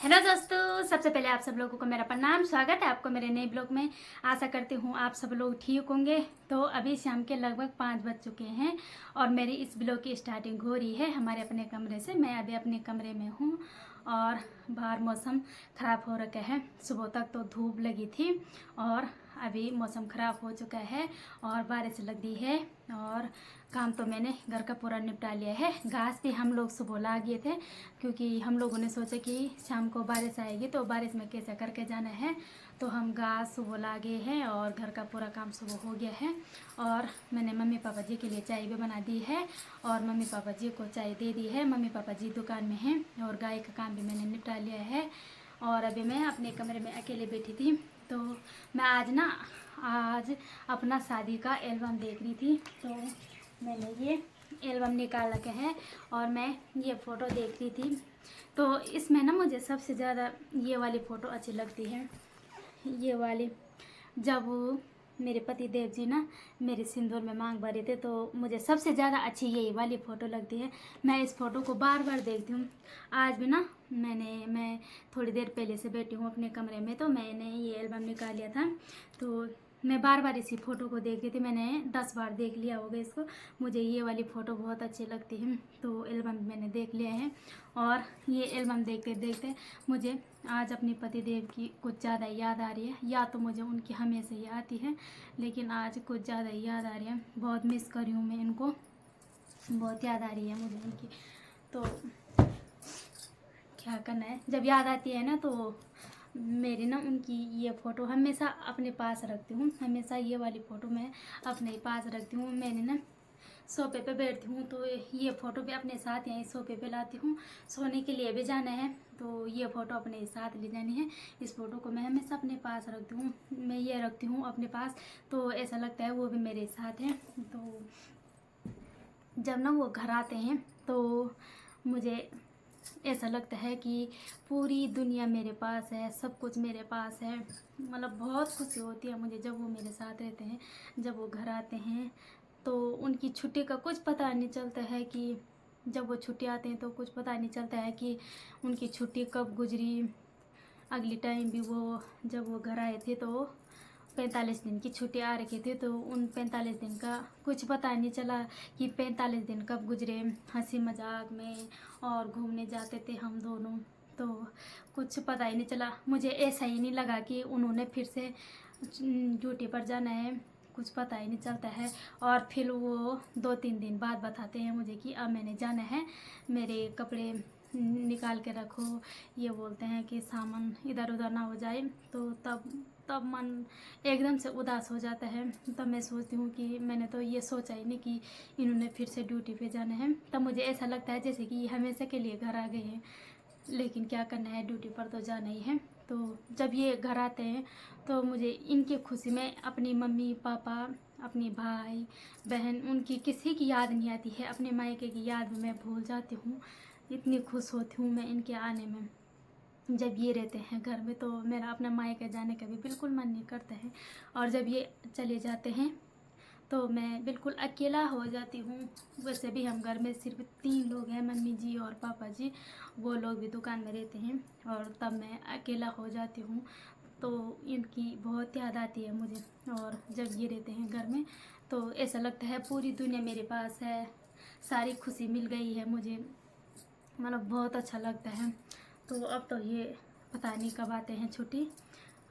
Hello दोस्तों, सबसे पहले आप सब लोगों को मेरा प्रणाम। स्वागत है आपको मेरे नए ब्लॉग में। आशा करती हूँ आप सब लोग ठीक होंगे। तो अभी शाम के लगभग 5 बज चुके हैं और मेरी इस ब्लॉग की स्टार्टिंग हो रही है हमारे अपने कमरे से। मैं अभी अपने कमरे में हूँ और बाहर मौसम ख़राब हो रखा है। सुबह तक तो धूप लगी थी और अभी मौसम ख़राब हो चुका है और बारिश लग रही है। और काम तो मैंने घर का पूरा निपटा लिया है। घास भी हम लोग सुबह ला गए थे क्योंकि हम लोगों ने सोचा कि शाम को बारिश आएगी तो बारिश में कैसे करके जाना है। तो हम घास सुबह ला गए हैं और घर का पूरा काम सुबह हो गया है। और मैंने मम्मी पापा जी के लिए चाय भी बना दी है और मम्मी पापा जी को चाय दे दी है। मम्मी पापा जी दुकान में हैं और गाय का काम भी मैंने निपटा लिया है। और अभी मैं अपने कमरे में अकेले बैठी थी तो मैं आज अपना शादी का एल्बम देख रही थी। तो मैंने ये एल्बम निकाल रखे हैं और मैं ये फ़ोटो देख रही थी। तो इसमें ना मुझे सबसे ज़्यादा ये वाली फ़ोटो अच्छी लगती है। ये वाली, जब मेरे पति देव जी ना मेरे सिंदूर में मांग भरे थे तो मुझे सबसे ज़्यादा अच्छी यही वाली फ़ोटो लगती है। मैं इस फ़ोटो को बार बार देखती हूँ। आज भी ना मैं थोड़ी देर पहले से बैठी हूँ अपने कमरे में तो मैंने ये एल्बम निकाल लिया था। तो मैं बार बार इसी फ़ोटो को देख रही थी। मैंने 10 बार देख लिया होगा इसको। मुझे ये वाली फ़ोटो बहुत अच्छी लगती है तो एल्बम मैंने देख लिया है। और ये एल्बम देखते देखते मुझे आज अपने पति देव की कुछ ज़्यादा याद आ रही है। या तो मुझे उनकी हमेशा ही आती है लेकिन आज कुछ ज़्यादा ही याद आ रही है। बहुत मिस कर रही हूँ मैं इनको, बहुत याद आ रही है मुझे उनकी। तो क्या करना है, जब याद आती है ना तो मेरी ना उनकी ये फ़ोटो हमेशा अपने पास रखती हूँ। हमेशा ये वाली फ़ोटो मैं अपने पास रखती हूँ। मैंने ना सोफे पे बैठती हूँ तो ये फ़ोटो भी अपने साथ यहीं सोफे पे लाती हूँ। सोने के लिए भी जाना है तो ये फ़ोटो अपने साथ ले जानी है। इस फ़ोटो को मैं हमेशा अपने पास रखती हूँ। मैं ये रखती हूँ अपने पास तो ऐसा लगता है वो भी मेरे साथ हैं। तो जब ना वो घर आते हैं तो मुझे ऐसा लगता है कि पूरी दुनिया मेरे पास है, सब कुछ मेरे पास है। मतलब बहुत खुशी होती है मुझे जब वो मेरे साथ रहते हैं। जब वो घर आते हैं तो उनकी छुट्टी का कुछ पता नहीं चलता है कि जब वो छुट्टी आते हैं तो कुछ पता नहीं चलता है कि उनकी छुट्टी कब गुजरी। अगली टाइम भी वो जब वो घर आए थे तो 45 दिन की छुट्टी आ रखी थी तो उन 45 दिन का कुछ पता नहीं चला कि 45 दिन कब गुजरे। हंसी मजाक में और घूमने जाते थे हम दोनों तो कुछ पता ही नहीं चला। मुझे ऐसा ही नहीं लगा कि उन्होंने फिर से ड्यूटी पर जाना है, कुछ पता ही नहीं चलता है। और फिर वो 2-3 दिन बाद बताते हैं मुझे कि अब मैंने जाना है, मेरे कपड़े निकाल के रखो। ये बोलते हैं कि सामान इधर उधर ना हो जाए। तो तब मन एकदम से उदास हो जाता है। तब मैं सोचती हूँ कि मैंने तो ये सोचा ही नहीं कि इन्होंने फिर से ड्यूटी पे जाना है। तब मुझे ऐसा लगता है जैसे कि ये हमेशा के लिए घर आ गए हैं, लेकिन क्या करना है, ड्यूटी पर तो जाना ही है। तो जब ये घर आते हैं तो मुझे इनकी खुशी में अपनी मम्मी पापा, अपनी भाई बहन, उनकी किसी की याद नहीं आती है। अपने मायके की याद में मैं भूल जाती हूँ। इतनी खुश होती हूँ मैं इनके आने में। जब ये रहते हैं घर में तो मेरा अपना मायके जाने का भी बिल्कुल मन नहीं करता है। और जब ये चले जाते हैं तो मैं बिल्कुल अकेला हो जाती हूँ। वैसे भी हम घर में सिर्फ 3 लोग हैं, मम्मी जी और पापा जी। वो लोग भी दुकान में रहते हैं और तब मैं अकेला हो जाती हूँ तो इनकी बहुत याद आती है मुझे। और जब ये रहते हैं घर में तो ऐसा लगता है पूरी दुनिया मेरे पास है, सारी खुशी मिल गई है मुझे। मतलब बहुत अच्छा लगता है। तो अब तो ये पता नहीं कब आते हैं छुट्टी।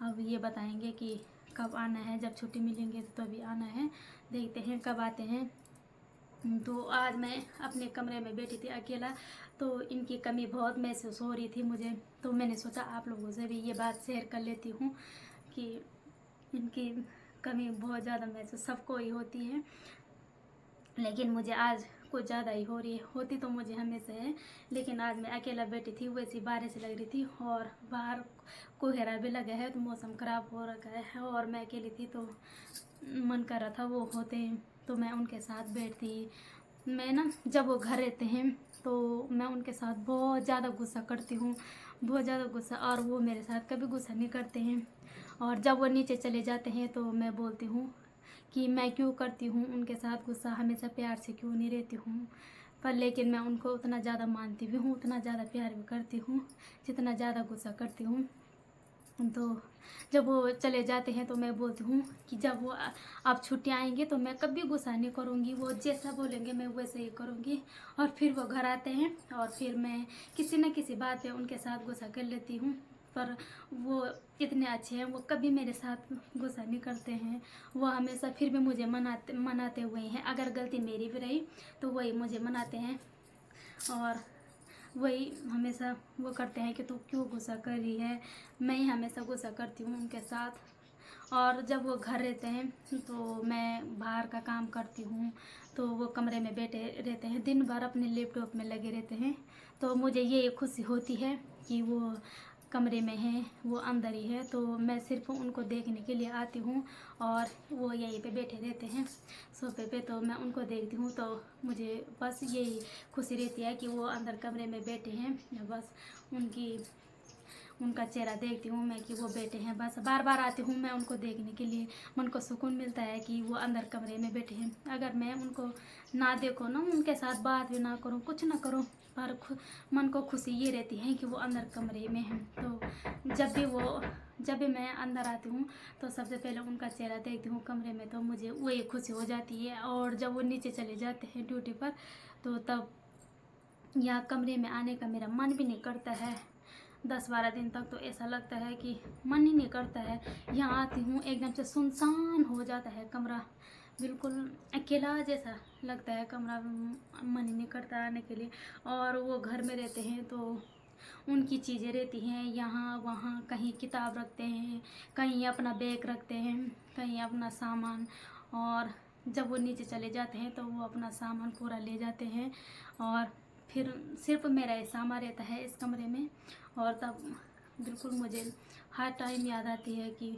अब ये बताएंगे कि कब आना है, जब छुट्टी मिलेंगे तो तभी आना है। देखते हैं कब आते हैं। तो आज मैं अपने कमरे में बैठी थी अकेला तो इनकी कमी बहुत महसूस हो रही थी मुझे। तो मैंने सोचा आप लोगों से भी ये बात शेयर कर लेती हूँ कि इनकी कमी बहुत ज़्यादा महसूस सबको ही होती है, लेकिन मुझे आज कुछ ज़्यादा ही हो रही है। होती तो मुझे हमेशा है, लेकिन आज मैं अकेला बैठी थी, वैसी बारिश लग रही थी और बाहर कोहरा भी लगा है तो मौसम ख़राब हो रखा है। और मैं अकेली थी तो मन कर रहा था वो होते तो मैं उनके साथ बैठती। मैं ना जब वो घर रहते हैं तो मैं उनके साथ बहुत ज़्यादा गुस्सा करती हूँ, बहुत ज़्यादा गुस्सा। और वो मेरे साथ कभी गुस्सा नहीं करते हैं। और जब वो नीचे चले जाते हैं तो मैं बोलती हूँ कि मैं क्यों करती हूँ उनके साथ गुस्सा, हमेशा प्यार से क्यों नहीं रहती हूँ। पर लेकिन मैं उनको उतना ज़्यादा मानती भी हूँ, उतना ज़्यादा प्यार भी करती हूँ जितना ज़्यादा गुस्सा करती हूँ। तो जब वो चले जाते हैं तो मैं बोलती हूँ कि जब वो अब छुट्टियाँ आएंगी तो मैं कभी गुस्सा नहीं करूँगी, वो जैसा बोलेंगे मैं वैसे ही करूँगी। और फिर वो घर आते हैं और फिर मैं किसी न किसी बात पे उनके साथ गुस्सा कर लेती हूँ। पर वो इतने अच्छे हैं, वो कभी मेरे साथ गुस्सा नहीं करते हैं। वो हमेशा फिर भी मुझे मनाते हुए हैं, अगर गलती मेरी भी रही तो वही मुझे मनाते हैं। और वही हमेशा वो करते हैं कि तू क्यों गुस्सा कर रही है। मैं ही हमेशा गुस्सा करती हूँ उनके साथ। और जब वो घर रहते हैं तो मैं बाहर का काम करती हूँ, तो वो कमरे में बैठे रहते हैं, दिन भर अपने लैपटॉप में लगे रहते हैं। तो मुझे ये खुशी होती है कि वो कमरे में हैं, वो अंदर ही है, तो मैं सिर्फ उनको देखने के लिए आती हूँ। और वो यहीं पे बैठे रहते हैं सोफे पे, तो मैं उनको देखती हूँ तो मुझे बस यही खुशी रहती है कि वो अंदर कमरे में बैठे हैं। मैं बस उनका चेहरा देखती हूँ मैं कि वो बैठे हैं, बस बार बार आती हूँ मैं उनको देखने के लिए। मन को सुकून मिलता है कि वो अंदर कमरे में बैठे हैं। अगर मैं उनको ना देखो ना, उनके साथ बात भी ना करूँ, कुछ ना करूँ, पर मन को खुशी ये रहती है कि वो अंदर कमरे में हैं। तो जब भी मैं अंदर आती हूँ तो सबसे पहले उनका चेहरा देखती हूँ कमरे में, तो मुझे वही खुशी हो जाती है। और जब वो नीचे चले जाते हैं ड्यूटी पर तो तब यहाँ कमरे में आने का मेरा मन भी नहीं करता है। 10-12 दिन तक तो ऐसा लगता है कि मन ही नहीं करता है। यहाँ आती हूँ एकदम से सुनसान हो जाता है कमरा, बिल्कुल अकेला जैसा लगता है कमरा, मन ही नहीं करता आने के लिए। और वो घर में रहते हैं तो उनकी चीज़ें रहती हैं यहाँ वहाँ, कहीं किताब रखते हैं, कहीं अपना बैग रखते हैं, कहीं अपना सामान। और जब वो नीचे चले जाते हैं तो वो अपना सामान पूरा ले जाते हैं और फिर सिर्फ मेरा ही सामान रहता है इस कमरे में। और तब बिल्कुल मुझे हर टाइम याद आती है कि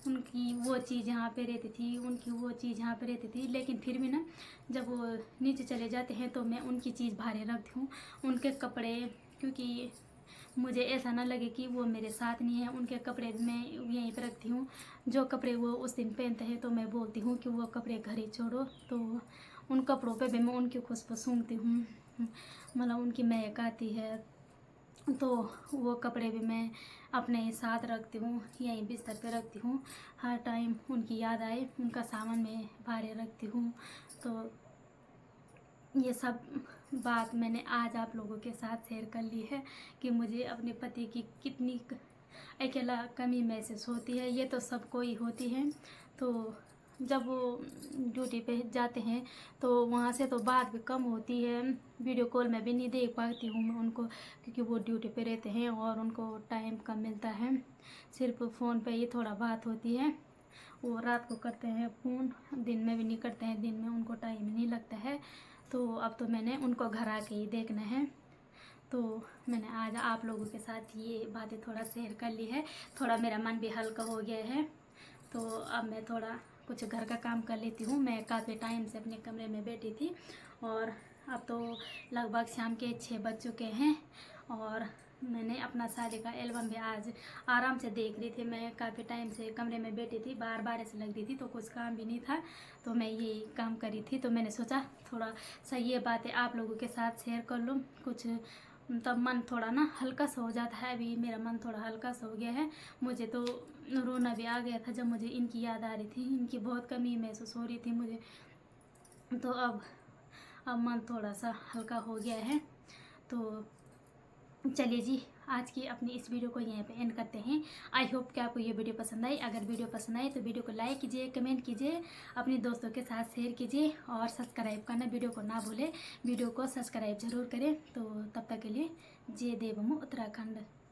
उनकी वो चीज़ यहाँ पे रहती थी, उनकी वो चीज़ यहाँ पे रहती थी। लेकिन फिर भी ना, जब वो नीचे चले जाते हैं तो मैं उनकी चीज़ बाहर रखती हूँ, उनके कपड़े, क्योंकि मुझे ऐसा ना लगे कि वो मेरे साथ नहीं है। उनके कपड़े भी मैं यहीं पे रखती हूँ, जो कपड़े वो उस दिन पहनते हैं तो मैं बोलती हूँ कि वो कपड़े घर ही छोड़ो, तो उन कपड़ों पे भी मैं उनकी खुशबू सूंघती हूँ, मतलब उनकी महक आती है। तो वो कपड़े भी मैं अपने साथ रखती हूँ, यहीं बिस्तर पे रखती हूँ। हर टाइम उनकी याद आए उनका सामान मैं बाहर रखती हूँ। तो ये सब बात मैंने आज आप लोगों के साथ शेयर कर ली है कि मुझे अपने पति की कितनी अकेला कमी महसूस होती है। ये तो सबको ही होती है। तो जब वो ड्यूटी पे जाते हैं तो वहाँ से तो बात भी कम होती है, वीडियो कॉल में भी नहीं देख पाती हूँ मैं उनको, क्योंकि वो ड्यूटी पे रहते हैं और उनको टाइम कम मिलता है। सिर्फ फ़ोन पे ही थोड़ा बात होती है। वो रात को करते हैं फ़ोन, दिन में भी नहीं करते हैं, दिन में उनको टाइम नहीं लगता है। तो अब तो मैंने उनको घर आके ही देखना है। तो मैंने आज आप लोगों के साथ ये बातें थोड़ा शेयर कर ली है, थोड़ा मेरा मन भी हल्का हो गया है। तो अब मैं थोड़ा कुछ घर का काम कर लेती हूँ। मैं काफ़ी टाइम से अपने कमरे में बैठी थी और अब तो लगभग शाम के 6 बज चुके हैं। और मैंने अपना शादी का एल्बम भी आज आराम से देख रही थी। मैं काफ़ी टाइम से कमरे में बैठी थी, बार बार ऐसे लग रही थी, तो कुछ काम भी नहीं था, तो मैं यही काम कर रही थी। तो मैंने सोचा थोड़ा सा ये बातें आप लोगों के साथ शेयर कर लूँ, कुछ तब मन थोड़ा ना हल्का सा हो जाता है। अभी मेरा मन थोड़ा हल्का सा हो गया है। मुझे तो रोना भी आ गया था जब मुझे इनकी याद आ रही थी, इनकी बहुत कमी महसूस हो रही थी मुझे। तो अब मन थोड़ा सा हल्का हो गया है। तो चलिए जी, आज की अपनी इस वीडियो को यहीं पे एंड करते हैं। आई होप कि आपको ये वीडियो पसंद आई। अगर वीडियो पसंद आई तो वीडियो को लाइक कीजिए, कमेंट कीजिए, अपने दोस्तों के साथ शेयर कीजिए और सब्सक्राइब करना वीडियो को ना भूलें। वीडियो को सब्सक्राइब जरूर करें। तो तब तक के लिए जय देव उत्तराखंड।